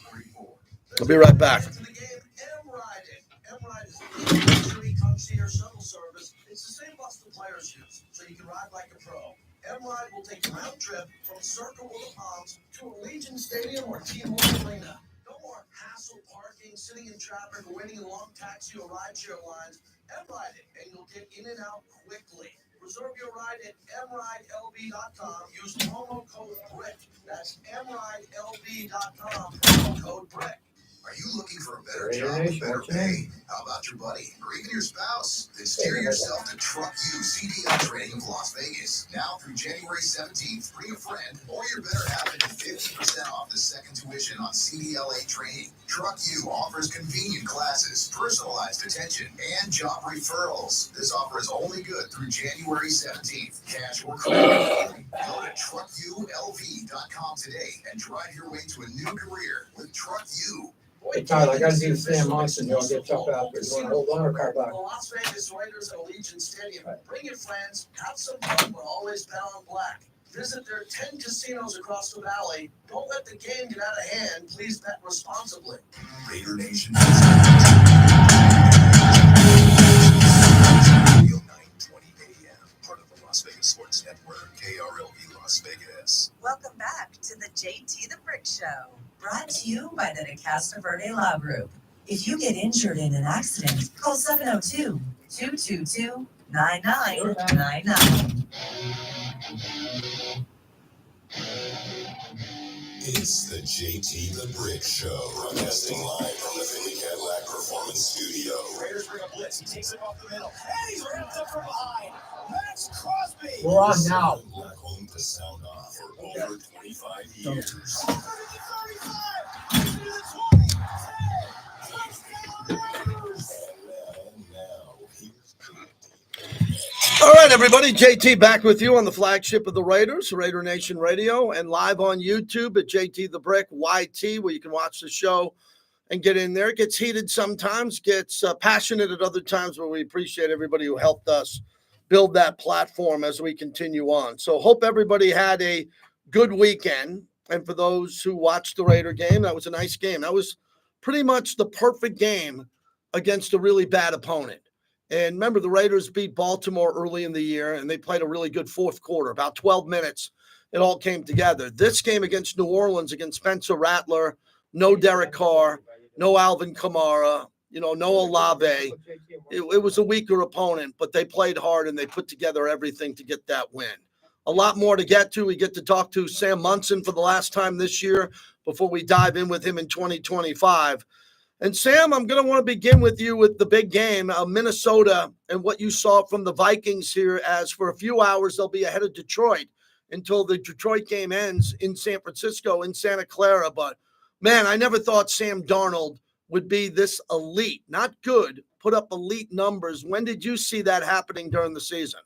I'll be right back. It's the same bus the players use, so you can ride like a pro. M-Ride will take you round trip from Circle of the Palms to Allegiant Stadium or T-Mobile Arena. No more hassle parking, sitting in traffic, or waiting in long taxi or rideshare lines. M-Ride it, and you'll get in and out quickly. Reserve your ride at mridelb.com. Use promo code BRICK. That's mridelb.com. Promo code BRICK. Are you looking for a better job with better pay? How about your buddy or even your spouse? Then steer yourself to Truck U CDL Training of Las Vegas. Now through January 17th, bring a friend or your better half and get 50% off the second tuition on CDLA training. Truck U offers convenient classes, personalized attention, and job referrals. This offer is only good through January 17th. Cash or credit. Go to truckulv.com today and drive your way to a new career with Truck U. Hey, Tyler, I got to see the Sam Monson. You'll get tough out there. You want to hold on or car back? The Las Vegas Raiders at Allegiant Stadium. Bring your friends, have some fun, but always bet on black. Visit their 10 casinos across the valley. Don't let the game get out of hand. Please bet responsibly. Raider Nation. 920 AM, part of the Las Vegas Sports Network, KRLV Las Vegas. Welcome back to the JT the Brick Show, brought to you by the Casa Verde Law Group. If you get injured in an accident, call 702-222-9999. It's the JT the Brick Show, broadcasting live from the Philly Cadillac Performance Studio. Raiders bring a blitz. He takes it off the middle, and he's wrapped up from behind. Max Crosby. We're on now. Black home to sound off for over 25 years. All right, everybody. JT back with you on the flagship of the Raiders, Raider Nation Radio, and live on YouTube at JT the Brick YT, where you can watch the show and get in there. It gets heated sometimes, gets passionate at other times, but we appreciate everybody who helped us build that platform as we continue on. So hope everybody had a good weekend. And for those who watched the Raider game, that was a nice game. That was pretty much the perfect game against a really bad opponent. And remember, the Raiders beat Baltimore early in the year, and they played a really good fourth quarter. About 12 minutes, it all came together. This game against New Orleans, against Spencer Rattler, no Derek Carr, no Alvin Kamara, no Olave. It was a weaker opponent, but they played hard, and they put together everything to get that win. A lot more to get to. We get to talk to Sam Monson for the last time this year before we dive in with him in 2025. And Sam, I'm going to want to begin with you with the big game, Minnesota, and what you saw from the Vikings here, as for a few hours they'll be ahead of Detroit until the Detroit game ends in San Francisco, in Santa Clara. But, man, I never thought Sam Darnold would be this elite, not good, put up elite numbers. When did you see that happening during the season?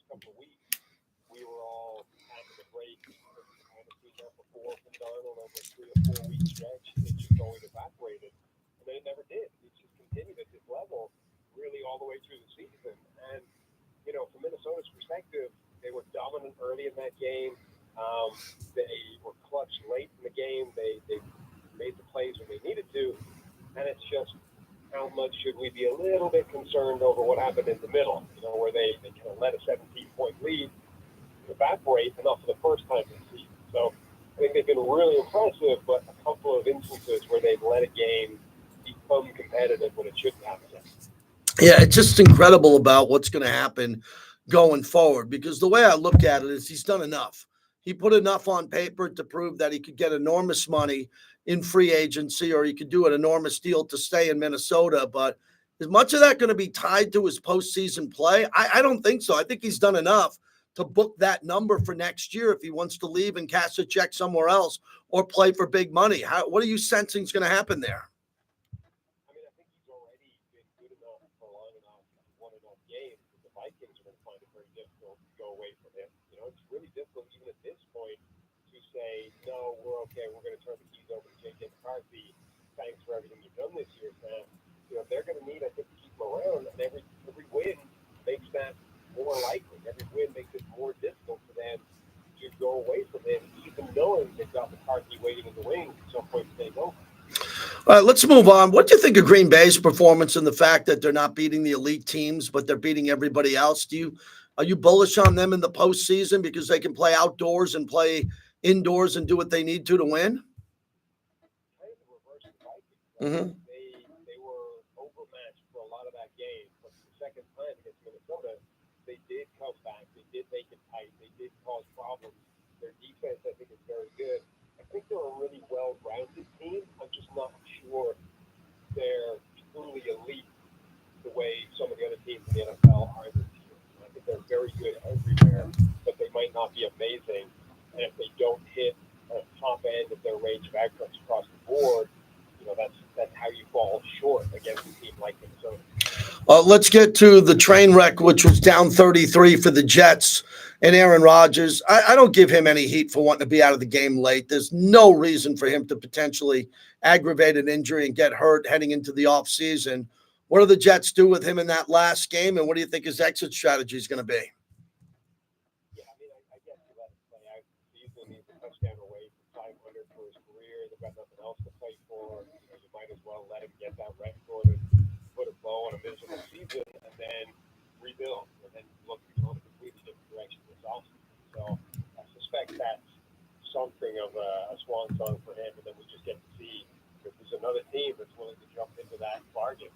Couple of weeks, we were all kind of the break, kind of seen that before from Darnold over a 3 or 4 week stretch. It just always evaporated, and then it never did. It just continued at this level, really all the way through the season. And from Minnesota's perspective, they were dominant early in that game. They were clutch late in the game. They made the plays when they needed to, and it's just, how much should we be a little bit concerned over what happened in the middle, where they kind of let a 17-point lead evaporate, enough for the first time this season. So I think they've been really impressive, but a couple of instances where they've let a game become competitive when it shouldn't happen. Yeah, it's just incredible about what's going to happen going forward, because the way I look at it is he's done enough. He put enough on paper to prove that he could get enormous money in free agency, or he could do an enormous deal to stay in Minnesota. But is much of that going to be tied to his postseason play? I don't think so. I think he's done enough to book that number for next year if he wants to leave and cash a check somewhere else or play for big money. What are you sensing is going to happen there? I mean, I think he's already been good enough for long enough, won enough games okay, we're going to turn the keys over to J.J. McCarthy. Thanks for everything you've done this year, Sam. They're going to need, I think, to keep him around, and every win makes that more likely. Every win makes it more difficult for them to go away from him, even knowing they've got McCarthy waiting in the wings at some point to take over. All right, let's move on. What do you think of Green Bay's performance and the fact that they're not beating the elite teams, but they're beating everybody else? Are you bullish on them in the postseason because they can play outdoors and play indoors and do what they need to win? Kind of the reverse of the Vikings. Mm-hmm. They were overmatched for a lot of that game, but the second time against Minnesota, they did come back. They did make it tight. They did cause problems. Their defense, I think, is very good. I think they're a really well-rounded team. I'm just not sure they're truly elite the way some of the other teams in the NFL are this year. I think they're very good everywhere, but they might not be amazing. And if they don't hit a top end of their range of outcomes across the board, that's how you fall short against a team like Minnesota. Let's get to the train wreck, which was down 33 for the Jets and Aaron Rodgers. I don't give him any heat for wanting to be out of the game late. There's no reason for him to potentially aggravate an injury and get hurt heading into the offseason. What do the Jets do with him in that last game, and what do you think his exit strategy is going to be? Yeah, I mean, I guess you let him play out the season. He's a touchdown away from 500 for his career. They've got nothing else to play for. You might as well let him get that record and put a bow on a miserable season and then rebuild and then look to go in a completely different direction this offseason. So I suspect that's something of a swan song for him, and then we just get to see if there's another team that's willing to jump into that bargain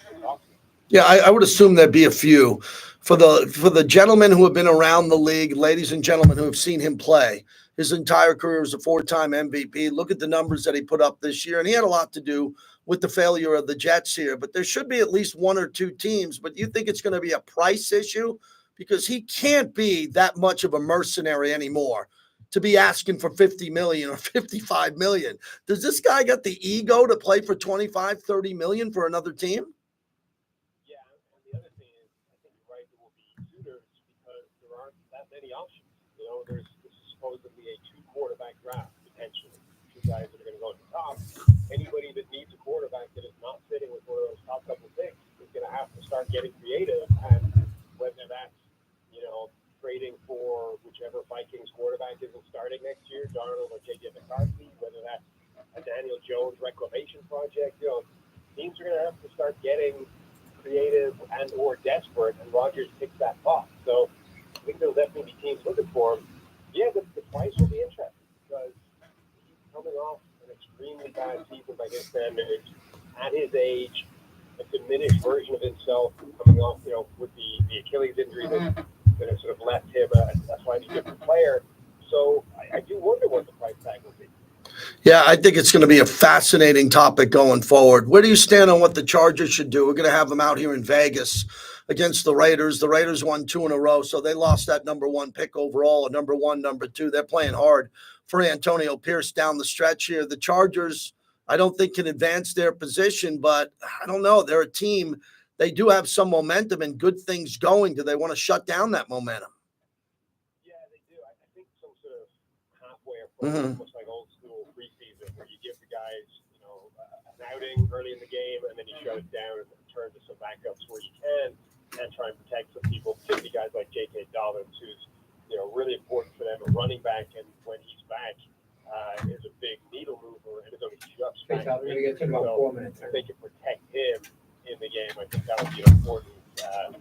this offseason. Yeah, I would assume there'd be a few. For the gentlemen who have been around the league, ladies and gentlemen who have seen him play, his entire career as a 4-time MVP. Look at the numbers that he put up this year, and he had a lot to do with the failure of the Jets here. But there should be at least one or two teams. But you think it's going to be a price issue? Because he can't be that much of a mercenary anymore to be asking for $50 million or $55 million. Does this guy got the ego to play for $25, $30 million for another team? Yeah, and the other thing is, I think you're right, there will be suitors because there aren't that many options. This is supposedly a 2-quarterback draft, potentially. 2 guys that are going to go at the top. Anybody that needs a quarterback that is not sitting with one of those top couple picks is going to have to start getting creative, and whether that's, trading for whichever Vikings quarterback isn't starting next year, Darnold or J.J. McCarthy, whether that's a Daniel Jones reclamation project, teams are going to have to start getting creative and or desperate, and Rodgers ticks that box. So I think there'll definitely be teams looking for him. Yeah, the price will be interesting because he's coming off an extremely bad season by his standards. At his age, a diminished version of himself coming off, with the Achilles injury that has sort of left him a slightly different player. So I do wonder what the price tag will be. Yeah, I think it's going to be a fascinating topic going forward. Where do you stand on what the Chargers should do? We're going to have them out here in Vegas against the Raiders. The Raiders won 2 in a row, so they lost that number 1 pick overall, a number 1, number 2. They're playing hard for Antonio Pierce down the stretch here. The Chargers, I don't think can advance their position, but I don't know. They're a team. They do have some momentum and good things going. Do they want to shut down that momentum? Yeah, they do. I think some sort of halfway approach, almost like old school preseason, where you give the guys, an outing early in the game, and then you shut it down and turn to some backups where you can, and try and protect some people, particularly guys like J.K. Dobbins, who's really important for them, a running back, and when he's back, is a big needle mover and is only just back. We're going to get to about 4 minutes. If they can protect him in the game, I think that would be an important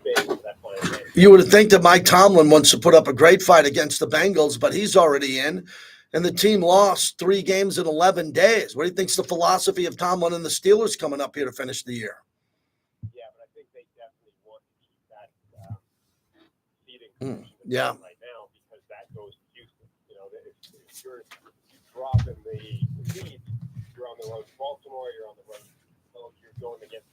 thing for that final game. You would think that Mike Tomlin wants to put up a great fight against the Bengals, but he's already in, and the team lost 3 games in 11 days. What do you think's the philosophy of Tomlin and the Steelers coming up here to finish the year? Yeah, but I think they definitely want to keep that seeding position right now because that goes to Houston. If you drop in the seeds, you're on the road to Baltimore, you're on the road, you're going against